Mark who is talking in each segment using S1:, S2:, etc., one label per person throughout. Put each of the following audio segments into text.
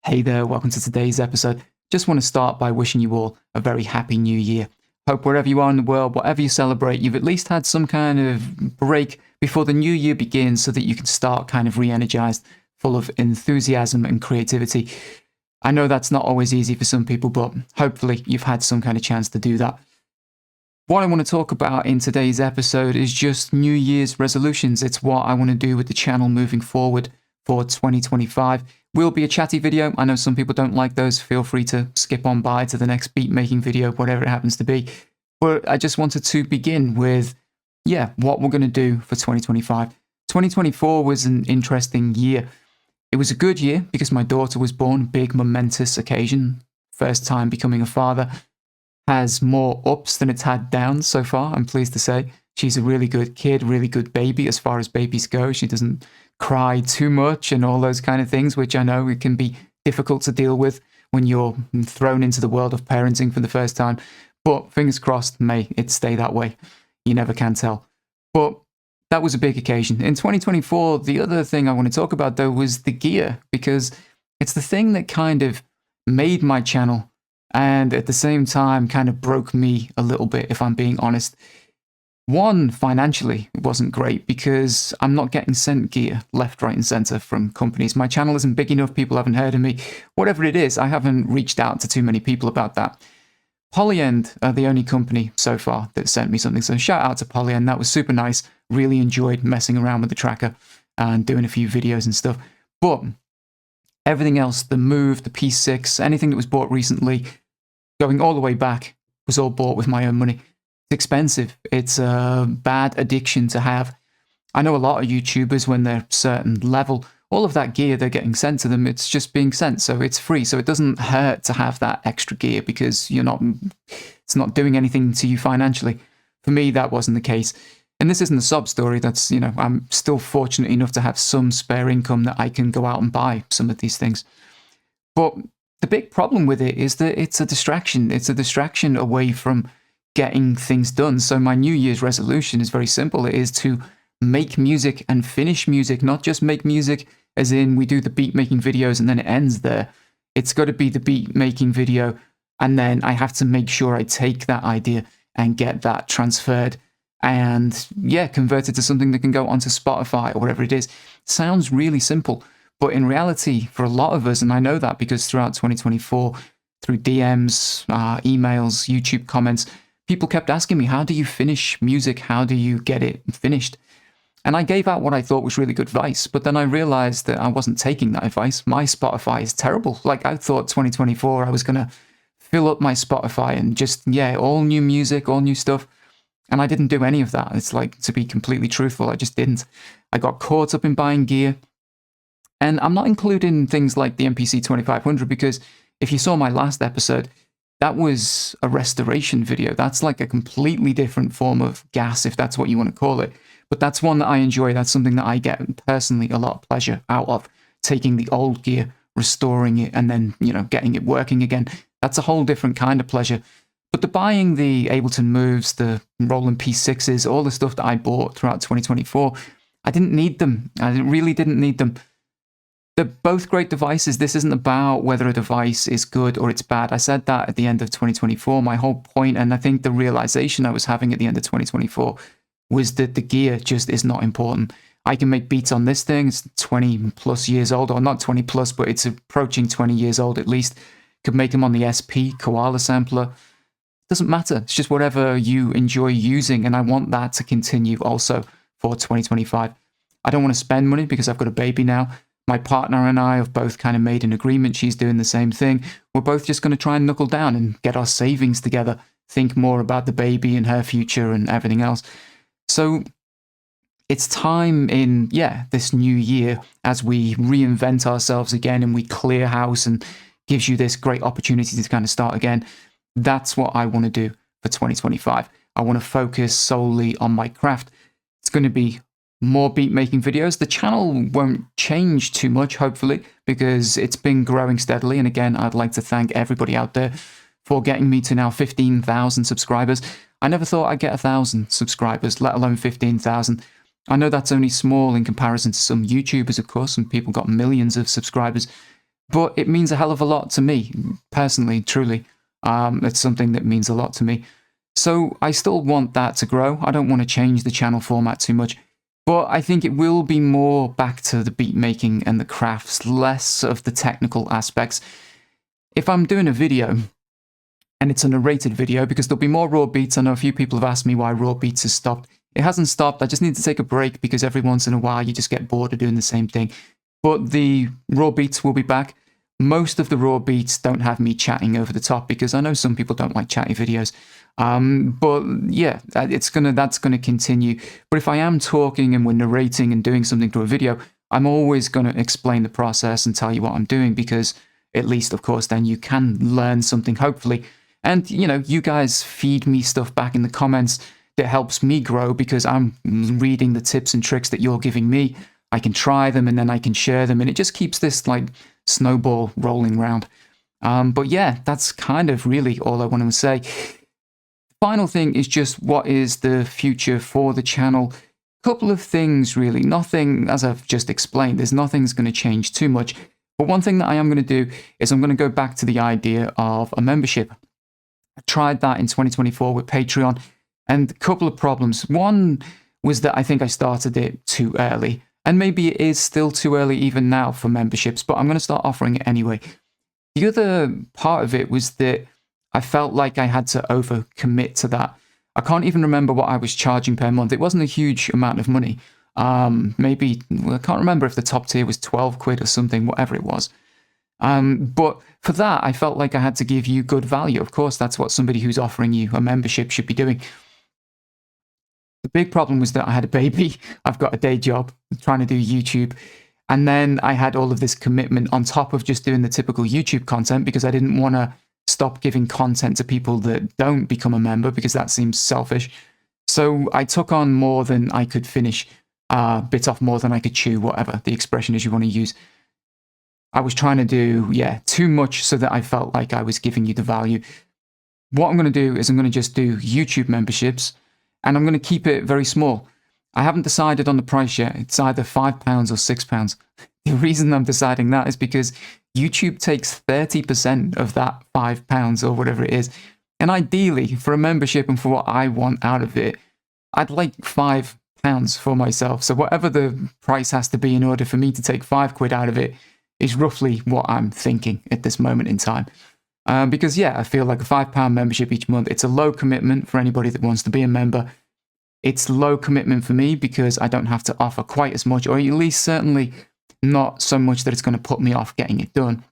S1: Hey there, welcome to today's episode. Just want to start by wishing you all a very happy new year. Hope wherever you are in the world, whatever you celebrate, you've at least had some kind of break before the new year begins so that you can start kind of re-energized, full of enthusiasm and creativity. I know that's not always easy for some people, but hopefully you've had some kind of chance to do that. What I want to talk about in today's episode is just New Year's resolutions. It's what I want to do with the channel moving forward for 2025. Will be a chatty video. I know some people don't like those. Feel free to skip on by to the next beat making video, whatever it happens to be. But I just wanted to begin with, what we're going to do for 2025. 2024 was an interesting year. It was a good year because my daughter was born, big momentous occasion. First time becoming a father. Has more ups than it's had downs so far, I'm pleased to say. She's a really good kid, really good baby as far as babies go. She doesn't cry too much and all those kind of things, which I know it can be difficult to deal with when you're thrown into the world of parenting for the first time. But fingers crossed, may it stay that way. You never can tell. But that was a big occasion. In 2024, the other thing I want to talk about, though, was the gear, because it's the thing that kind of made my channel and at the same time kind of broke me a little bit, if I'm being honest. One, financially, it wasn't great because I'm not getting sent gear left, right, and center from companies. My channel isn't big enough. People haven't heard of me. Whatever it is, I haven't reached out to too many people about that. Polyend are the only company so far that sent me something. So shout out to Polyend. That was super nice. Really enjoyed messing around with the tracker and doing a few videos and stuff. But everything else, the Move, the P6, anything that was bought recently, going all the way back, was all bought with my own money. It's expensive. It's a bad addiction to have. I know a lot of YouTubers, when they're a certain level, all of that gear they're getting sent to them, it's just being sent, so it's free. So it doesn't hurt to have that extra gear because it's not doing anything to you financially. For me, that wasn't the case. And this isn't a sob story. That's, I'm still fortunate enough to have some spare income that I can go out and buy some of these things. But the big problem with it is that it's a distraction. It's a distraction away from getting things done. So my New Year's resolution is very simple. It is to make music and finish music, not just make music as in we do the beat making videos and then it ends there. It's got to be the beat making video, and then I have to make sure I take that idea and get that transferred and converted to something that can go onto Spotify or whatever it is. Sounds really simple, but in reality, for a lot of us, and I know that because throughout 2024, through DMs, emails, YouTube comments, people kept asking me, how do you finish music? How do you get it finished? And I gave out what I thought was really good advice, but then I realized that I wasn't taking that advice. My Spotify is terrible. Like, I thought 2024, I was going to fill up my Spotify and just, all new music, all new stuff. And I didn't do any of that. It's like, to be completely truthful, I just didn't. I got caught up in buying gear. And I'm not including things like the MPC 2500 because if you saw my last episode, that was a restoration video. That's like a completely different form of gas, if that's what you want to call it. But that's one that I enjoy. That's something that I get personally a lot of pleasure out of, taking the old gear, restoring it, and then, getting it working again. That's a whole different kind of pleasure. But the buying the Ableton Moves, the Roland P6s, all the stuff that I bought throughout 2024, I didn't need them. I really didn't need them. They're both great devices. This isn't about whether a device is good or it's bad. I said that at the end of 2024. My whole point, and I think the realization I was having at the end of 2024, was that the gear just is not important. I can make beats on this thing. It's 20 plus years old, or not 20 plus, but it's approaching 20 years old at least. Could make them on the SP Koala sampler. Doesn't matter. It's just whatever you enjoy using, and I want that to continue also for 2025. I don't want to spend money because I've got a baby now. My partner and I have both kind of made an agreement. She's doing the same thing. We're both just going to try and knuckle down and get our savings together, think more about the baby and her future and everything else. So it's time in, this new year, as we reinvent ourselves again and we clear house and gives you this great opportunity to kind of start again. That's what I want to do for 2025. I want to focus solely on my craft. It's going to be more beat making videos. The channel won't change too much, hopefully, because it's been growing steadily. And again, I'd like to thank everybody out there for getting me to now 15,000 subscribers. I never thought I'd get 1,000 subscribers, let alone 15,000. I know that's only small in comparison to some YouTubers, of course, and people got millions of subscribers. but it means a hell of a lot to me, personally, truly. It's something that means a lot to me. So I still want that to grow. I don't want to change the channel format too much, but I think it will be more back to the beat making and the crafts, less of the technical aspects. If I'm doing a video, and it's a narrated video, because there'll be more raw beats. I know a few people have asked me why raw beats has stopped. It hasn't stopped. I just need to take a break because every once in a while you just get bored of doing the same thing. But the raw beats will be back. Most of the raw beats don't have me chatting over the top because I know some people don't like chatty videos. But yeah, that's gonna continue. But if I am talking and we're narrating and doing something to a video, I'm always gonna explain the process and tell you what I'm doing, because at least, of course, then you can learn something, hopefully. And, you know, you guys feed me stuff back in the comments that helps me grow, because I'm reading the tips and tricks that you're giving me. I can try them and then I can share them, and it just keeps this like snowball rolling round. But yeah, that's kind of really all I want to say. Final thing is just what is the future for the channel. Couple of things really. Nothing, as I've just explained, nothing's going to change too much. But one thing that I am going to do is I'm going to go back to the idea of a membership. I tried that in 2024 with Patreon, and a couple of problems. One was that I think I started it too early, and maybe it is still too early even now for memberships, but I'm going to start offering it anyway. The other part of it was that I felt like I had to overcommit to that. I can't even remember what I was charging per month. It wasn't a huge amount of money. Maybe, I can't remember if the top tier was 12 quid or something, whatever it was. But for that, I felt like I had to give you good value. Of course, that's what somebody who's offering you a membership should be doing. The big problem was that I had a baby. I've got a day job trying to do YouTube. And then I had all of this commitment on top of just doing the typical YouTube content, because I didn't want to stop giving content to people that don't become a member, because that seems selfish. So I took on more than I could finish, bit off more than I could chew, whatever the expression is you want to use. I was trying to do, too much so that I felt like I was giving you the value. What I'm going to do is I'm going to just do YouTube memberships, and I'm going to keep it very small. I haven't decided on the price yet. It's either £5 or £6. The reason I'm deciding that is because YouTube takes 30% of that £5 or whatever it is. And ideally, for a membership and for what I want out of it, I'd like £5 for myself. So whatever the price has to be in order for me to take £5 out of it is roughly what I'm thinking at this moment in time. Because I feel like a £5 membership each month, it's a low commitment for anybody that wants to be a member. It's low commitment for me because I don't have to offer quite as much, or at least certainly not so much that it's going to put me off getting it done.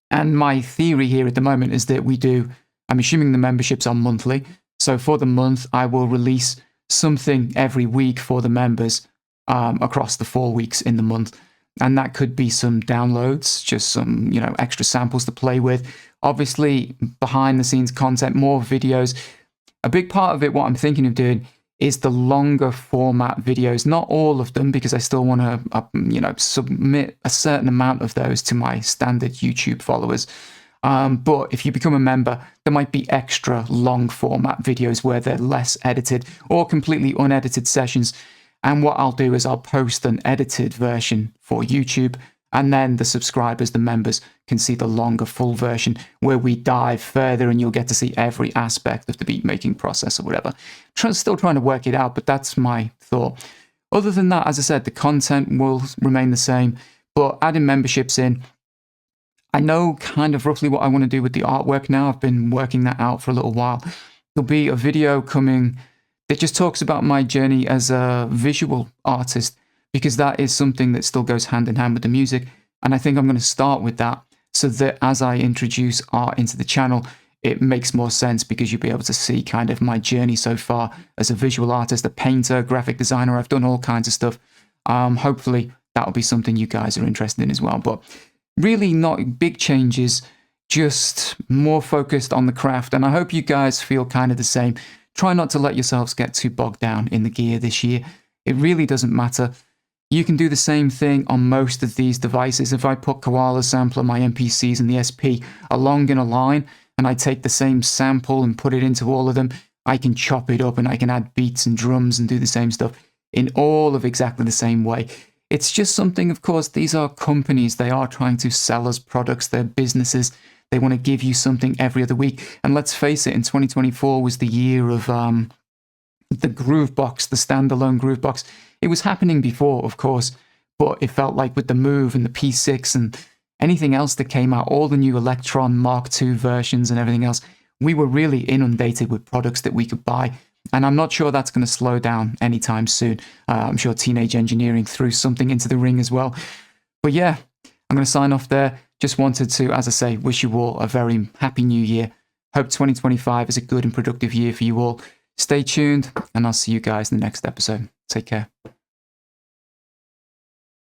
S1: And my theory here at the moment is that I'm assuming the memberships are monthly. So for the month, I will release something every week for the members across the 4 weeks in the month. And that could be some downloads, just some, extra samples to play with. Obviously, behind the scenes content, more videos. A big part of it, what I'm thinking of doing, is the longer format videos. Not all of them, because I still want to, submit a certain amount of those to my standard YouTube followers. But if you become a member, there might be extra long format videos where they're less edited or completely unedited sessions. And what I'll do is I'll post an edited version for YouTube, and then the subscribers, the members, can see the longer full version where we dive further and you'll get to see every aspect of the beat making process or whatever. Still trying to work it out, but that's my thought. Other than that, as I said, the content will remain the same, but adding memberships in, I know kind of roughly what I want to do with the artwork now. I've been working that out for a little while. There'll be a video coming that just talks about my journey as a visual artist, because that is something that still goes hand in hand with the music. And I think I'm going to start with that so that as I introduce art into the channel, it makes more sense, because you'll be able to see kind of my journey so far as a visual artist, a painter, graphic designer. I've done all kinds of stuff. Hopefully that'll be something you guys are interested in as well. But really not big changes, just more focused on the craft. And I hope you guys feel kind of the same. Try not to let yourselves get too bogged down in the gear this year. It really doesn't matter. You can do the same thing on most of these devices. If I put Koala Sampler, my MPCs, and the SP along in a line, and I take the same sample and put it into all of them, I can chop it up and I can add beats and drums and do the same stuff in all of exactly the same way. It's just something, of course, these are companies. They are trying to sell us products. They're businesses. They want to give you something every other week. And let's face it, in 2024 was the year of the Groovebox, the standalone Groovebox. It was happening before, of course, but it felt like with the Move and the P6 and anything else that came out, all the new Electron Mark II versions and everything else, we were really inundated with products that we could buy. And I'm not sure that's going to slow down anytime soon. I'm sure Teenage Engineering threw something into the ring as well. But yeah, I'm going to sign off there. Just wanted to, as I say, wish you all a very happy new year. Hope 2025 is a good and productive year for you all. Stay tuned, and I'll see you guys in the next episode. Take care.